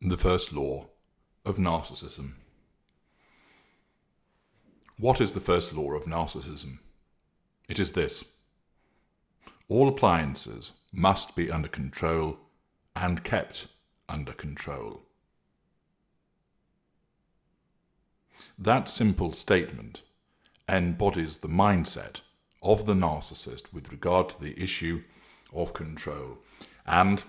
The First Law of Narcissism. What is the first law of narcissism? It is this: all appliances must be under control and kept under control. That simple statement embodies the mindset of the narcissist with regard to the issue of control, and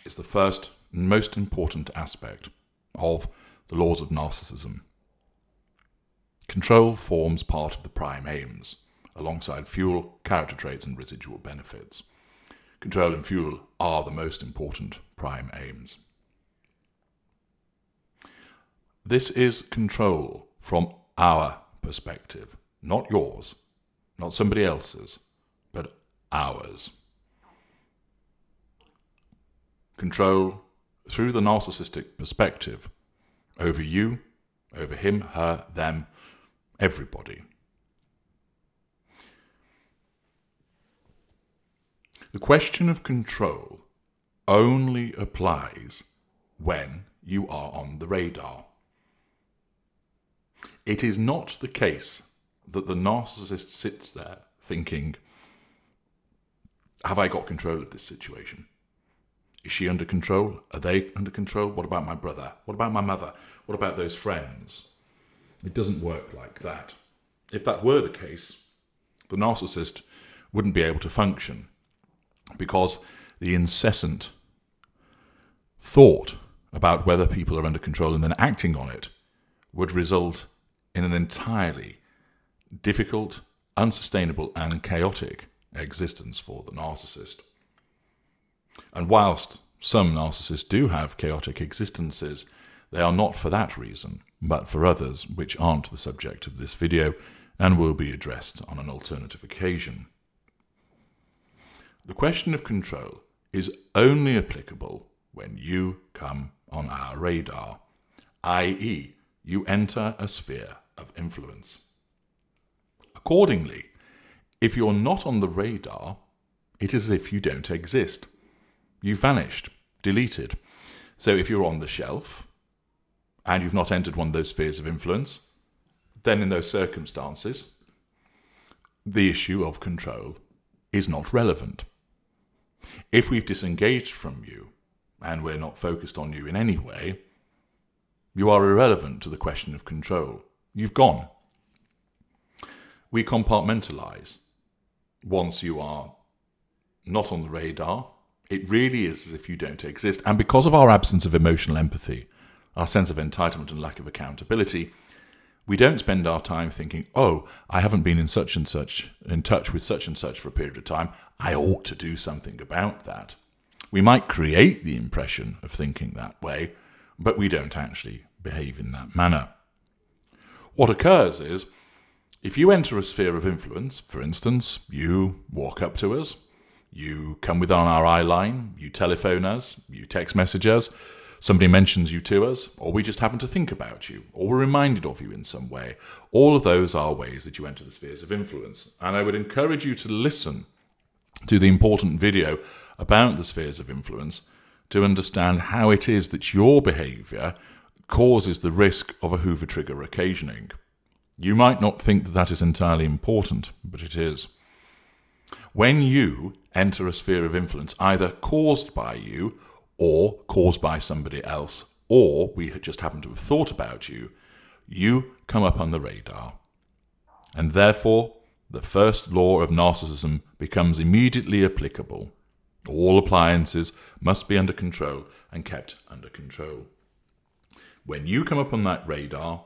is the first and most important aspect of the laws of narcissism. Control forms part of the prime aims, alongside fuel, character traits, and residual benefits. Control and fuel are the most important prime aims. This is control from our perspective, not yours, not somebody else's, but ours. Control through the narcissistic perspective over you, over him, her, them, everybody. The question of control only applies when you are on the radar. It is not the case that the narcissist sits there thinking, have I got control of this situation? Is she under control? Are they under control? What about my brother? What about my mother? What about those friends? It doesn't work like that. If that were the case, the narcissist wouldn't be able to function, because the incessant thought about whether people are under control and then acting on it would result in an entirely difficult, unsustainable, and chaotic existence for the narcissist. And whilst some narcissists do have chaotic existences, they are not for that reason, but for others which aren't the subject of this video and will be addressed on an alternative occasion. The question of control is only applicable when you come on our radar, i.e., you enter a sphere of influence. Accordingly, if you're not on the radar, it is as if you don't exist. You've vanished, deleted. So if you're on the shelf and you've not entered one of those spheres of influence, then in those circumstances, the issue of control is not relevant. If we've disengaged from you and we're not focused on you in any way, you are irrelevant to the question of control. You've gone. We compartmentalize. Once you are not on the radar, it really is as if you don't exist. And because of our absence of emotional empathy, our sense of entitlement and lack of accountability, we don't spend our time thinking, oh, I haven't been in such and such, in touch with such and such for a period of time. I ought to do something about that. We might create the impression of thinking that way, but we don't actually behave in that manner. What occurs is, if you enter a sphere of influence, for instance, you walk up to us, you come within our eye line, you telephone us, you text message us, somebody mentions you to us, or we just happen to think about you, or we're reminded of you in some way. All of those are ways that you enter the spheres of influence. And I would encourage you to listen to the important video about the spheres of influence to understand how it is that your behaviour causes the risk of a Hoover trigger occasioning. You might not think that that is entirely important, but it is. When you enter a sphere of influence, either caused by you or caused by somebody else, or we just happen to have thought about you, you come up on the radar. And therefore, the first law of narcissism becomes immediately applicable. All appliances must be under control and kept under control. When you come up on that radar,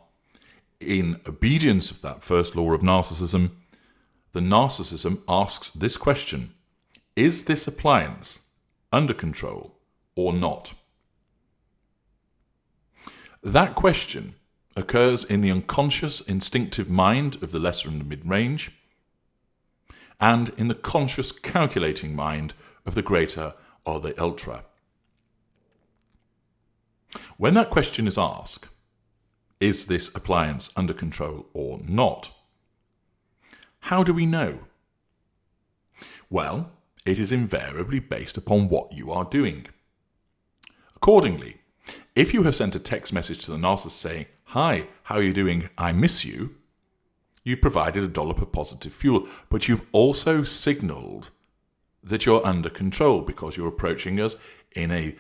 in obedience of that first law of narcissism, the narcissism asks this question: is this appliance under control or not? That question occurs in the unconscious instinctive mind of the lesser and the mid-range, and in the conscious calculating mind of the greater or the ultra. When that question is asked, is this appliance under control or not? How do we know? Well, it is invariably based upon what you are doing. Accordingly, If you have sent a text message to the narcissist saying, "Hi, how are you doing? I miss you," you've provided a dollop of positive fuel, but you've also signalled that you're under control because you're approaching us in a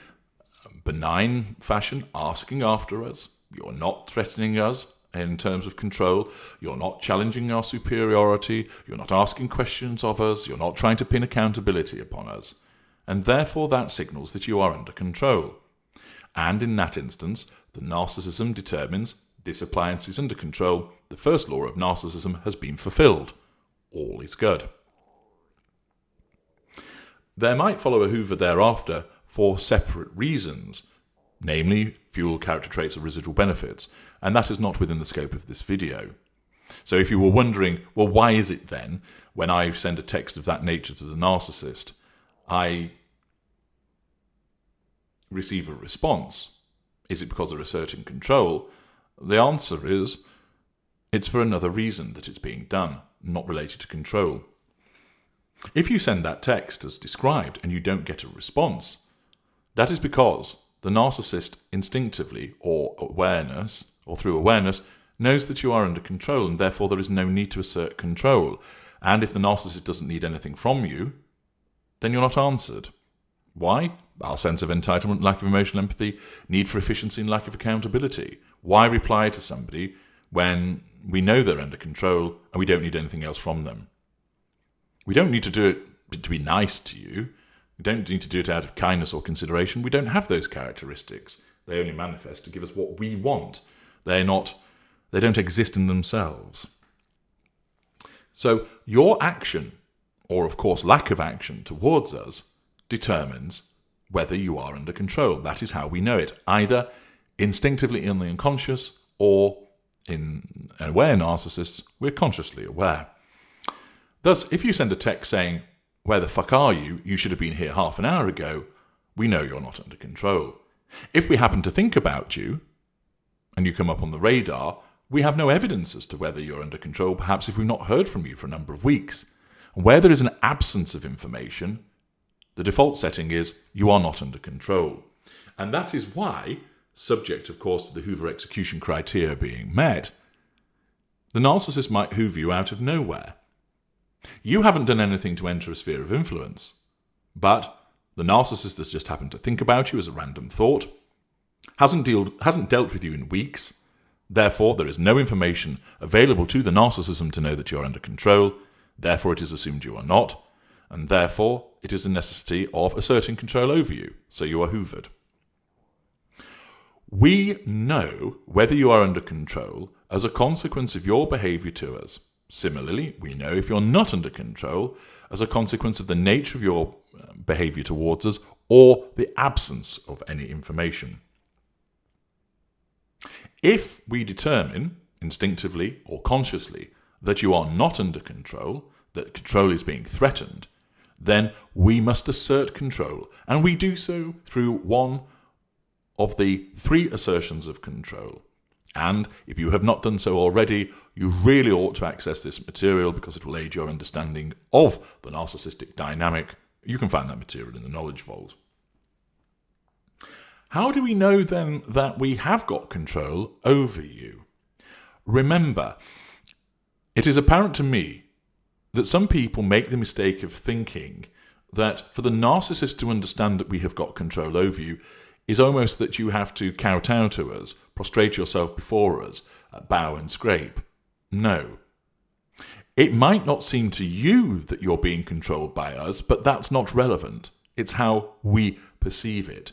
benign fashion, asking after us. You're not threatening us in terms of control. You're not challenging our superiority. You're not asking questions of us. You're not trying to pin accountability upon us. And therefore that signals that you are under control. And in that instance, the narcissism determines this appliance is under control. The first law of narcissism has been fulfilled. All is good. There might follow a hoover thereafter for separate reasons, namely fuel, character traits, or residual benefits, and that is not within the scope of this video. So if you were wondering, well, why is it then, when I send a text of that nature to the narcissist, I receive a response? Is it because they're asserting control? The answer is, it's for another reason that it's being done, not related to control. If you send that text as described and you don't get a response, that is because the narcissist instinctively or through awareness knows that you are under control, and therefore there is no need to assert control. And if the narcissist doesn't need anything from you, then you're not answered. Why? Our sense of entitlement, lack of emotional empathy, need for efficiency and lack of accountability. Why reply to somebody when we know they're under control and we don't need anything else from them? We don't need to do it to be nice to you. We don't need to do it out of kindness or consideration. We don't have those characteristics. They only manifest to give us what we want. They don't exist in themselves. So your action, or of course lack of action towards us, determines whether you are under control. That is how we know it, either instinctively in the unconscious, or in aware narcissists, we're consciously aware. Thus, if you send a text saying, "Where the fuck are you? You should have been here half an hour ago," we know you're not under control. If we happen to think about you, and you come up on the radar, we have no evidence as to whether you're under control, perhaps if we've not heard from you for a number of weeks. Where there is an absence of information, the default setting is you are not under control. And that is why, subject of course to the Hoover execution criteria being met, the narcissist might hoover you out of nowhere. You haven't done anything to enter a sphere of influence, but the narcissist has just happened to think about you as a random thought, hasn't dealt with you in weeks. Therefore, there is no information available to the narcissism to know that you are under control. Therefore, it is assumed you are not, and therefore it is a necessity of asserting control over you, so you are hoovered. We know whether you are under control as a consequence of your behaviour to us. Similarly, we know if you're not under control as a consequence of the nature of your behaviour towards us or the absence of any information. If we determine, instinctively or consciously, that you are not under control, that control is being threatened, then we must assert control, and we do so through one of the 3 assertions of control. And if you have not done so already, you really ought to access this material because it will aid your understanding of the narcissistic dynamic. You can find that material in the Knowledge Vault. How do we know then that we have got control over you? Remember, it is apparent to me that some people make the mistake of thinking that for the narcissist to understand that we have got control over you is almost that you have to kowtow to us, prostrate yourself before us, bow and scrape. No. It might not seem to you that you're being controlled by us, but that's not relevant. It's how we perceive it.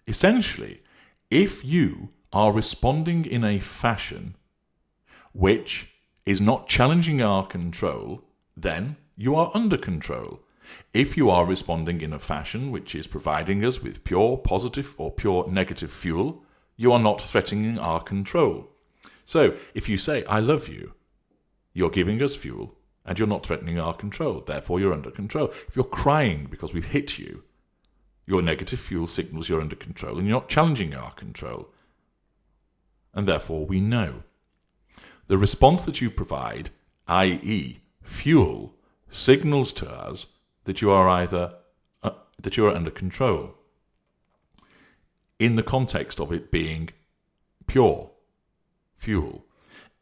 Essentially, if you are responding in a fashion which is not challenging our control, then you are under control. If you are responding in a fashion which is providing us with pure positive or pure negative fuel, you are not threatening our control. So, if you say, "I love you," you're giving us fuel and you're not threatening our control. Therefore, you're under control. If you're crying because we've hit you, your negative fuel signals you're under control and you're not challenging our control. And therefore, we know. The response that you provide, i.e. fuel, signals to us that you are under control. in the context of it being pure fuel.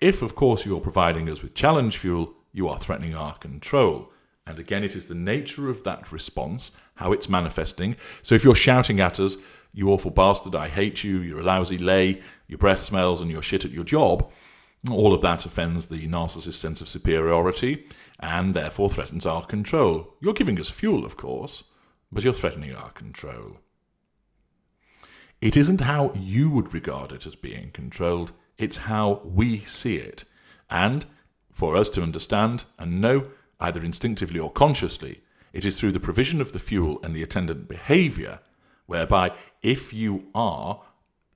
If, of course, you're providing us with challenge fuel, you are threatening our control. And again, it is the nature of that response, how it's manifesting. So if you're shouting at us, "You awful bastard, I hate you, you're a lousy lay, your breath smells and you're shit at your job," all of that offends the narcissist's sense of superiority and therefore threatens our control. You're giving us fuel, of course, but you're threatening our control. It isn't how you would regard it as being controlled, it's how we see it. And for us to understand and know, either instinctively or consciously, it is through the provision of the fuel and the attendant behaviour, whereby if you are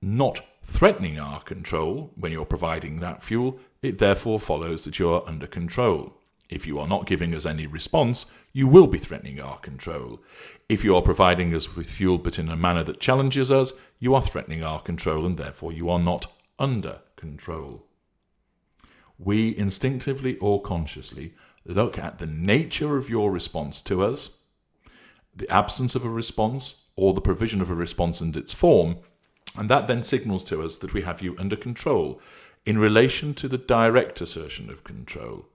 not threatening our control when you're providing that fuel, it therefore follows that you're under control. If you are not giving us any response, you will be threatening our control. If you are providing us with fuel but in a manner that challenges us, you are threatening our control and therefore you are not under control. We instinctively or consciously look at the nature of your response to us, the absence of a response, or the provision of a response and its form, and that then signals to us that we have you under control in relation to the direct assertion of control.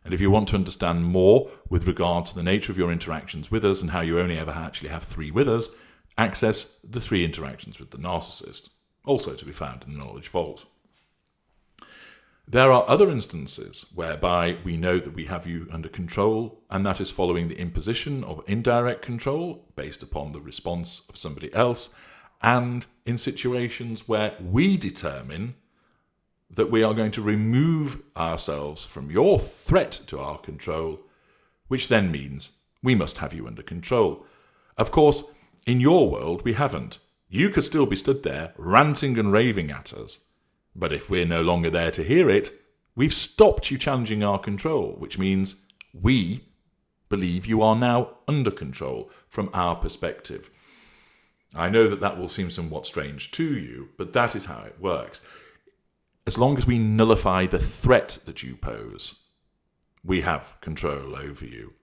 And if you want to understand more with regard to the nature of your interactions with us and how you only ever actually have 3 with us, access the 3 interactions with the narcissist, also to be found in the Knowledge Vault. There are other instances whereby we know that we have you under control, and that is following the imposition of indirect control based upon the response of somebody else, and in situations where we determine that we are going to remove ourselves from your threat to our control, which then means we must have you under control. Of course, in your world, we haven't. You could still be stood there ranting and raving at us. But if we're no longer there to hear it, we've stopped you challenging our control, which means we believe you are now under control from our perspective. I know that that will seem somewhat strange to you, but that is how it works. As long as we nullify the threat that you pose, we have control over you.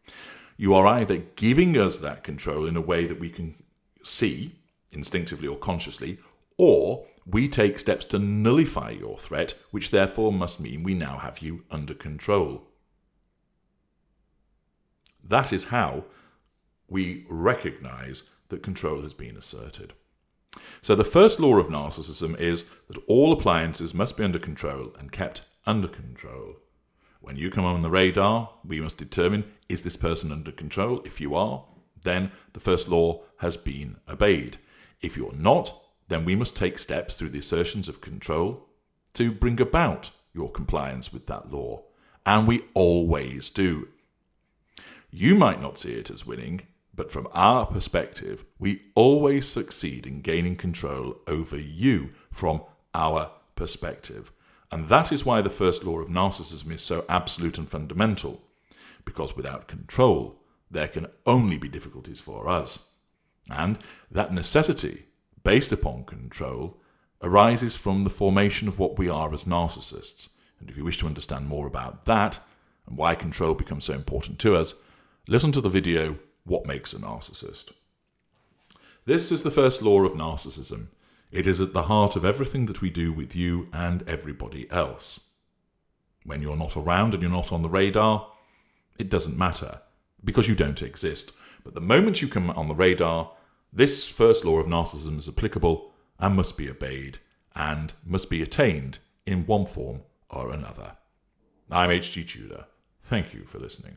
You are either giving us that control in a way that we can see, instinctively or consciously, or we take steps to nullify your threat, which therefore must mean we now have you under control. That is how we recognize that control has been asserted. So the first law of narcissism is that all appliances must be under control and kept under control. When you come on the radar, we must determine, is this person under control? If you are, then the first law has been obeyed. If you're not, then we must take steps through the assertions of control to bring about your compliance with that law. And we always do. You might not see it as winning, but from our perspective, we always succeed in gaining control over you from our perspective. And that is why the first law of narcissism is so absolute and fundamental, because without control, there can only be difficulties for us. And that necessity, based upon control, arises from the formation of what we are as narcissists. And if you wish to understand more about that, and why control becomes so important to us, listen to the video, What Makes a Narcissist? This is the first law of narcissism. It is at the heart of everything that we do with you and everybody else. When you're not around and you're not on the radar, it doesn't matter, because you don't exist. But the moment you come on the radar, this first law of narcissism is applicable and must be obeyed and must be attained in one form or another. I'm H.G. Tudor. Thank you for listening.